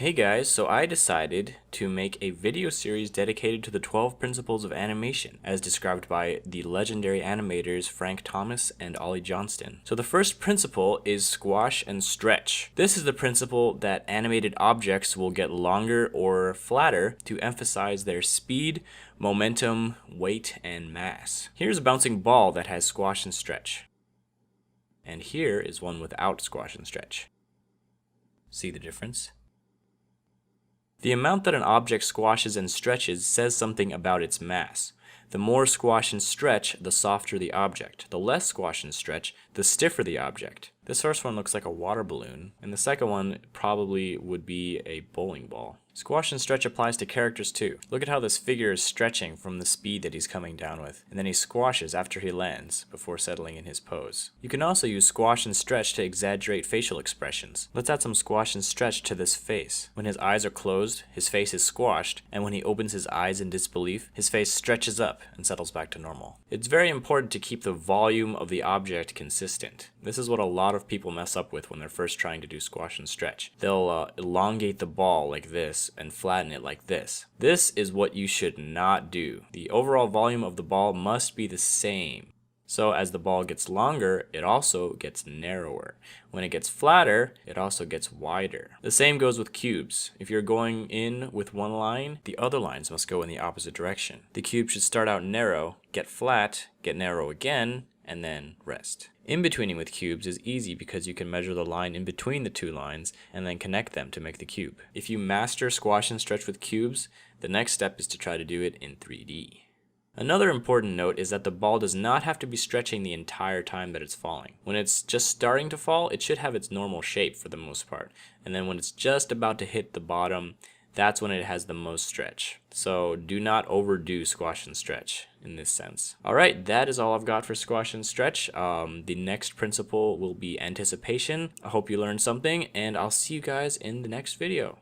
Hey guys, so I decided to make a video series dedicated to the 12 principles of animation, as described by the legendary animators Frank Thomas and Ollie Johnston. So the first principle is squash and stretch. This is the principle that animated objects will get longer or flatter to emphasize their speed, momentum, weight, and mass. Here's a bouncing ball that has squash and stretch. And here is one without squash and stretch. See the difference? The amount that an object squashes and stretches says something about its mass. The more squash and stretch, the softer the object. The less squash and stretch, the stiffer the object. This first one looks like a water balloon, and the second one probably would be a bowling ball. Squash and stretch applies to characters too. Look at how this figure is stretching from the speed that he's coming down with, and then he squashes after he lands before settling in his pose. You can also use squash and stretch to exaggerate facial expressions. Let's add some squash and stretch to this face. When his eyes are closed, his face is squashed, and when he opens his eyes in disbelief, his face stretches up and settles back to normal. It's very important to keep the volume of the object consistent. This is what a lot of people mess up with when they're first trying to do squash and stretch. They'll elongate the ball like this and flatten it like this. This is what you should not do. The overall volume of the ball must be the same. So as the ball gets longer, it also gets narrower. When it gets flatter, it also gets wider. The same goes with cubes. If you're going in with one line, the other lines must go in the opposite direction. The cube should start out narrow, get flat, get narrow again, and then rest. In-betweening with cubes is easy because you can measure the line in between the two lines and then connect them to make the cube. If you master squash and stretch with cubes, the next step is to try to do it in 3D. Another important note is that the ball does not have to be stretching the entire time that it's falling. When it's just starting to fall, it should have its normal shape for the most part. And then when it's just about to hit the bottom, that's when it has the most stretch. So do not overdo squash and stretch in this sense. Alright, that is all I've got for squash and stretch. The next principle will be anticipation. I hope you learned something, and I'll see you guys in the next video.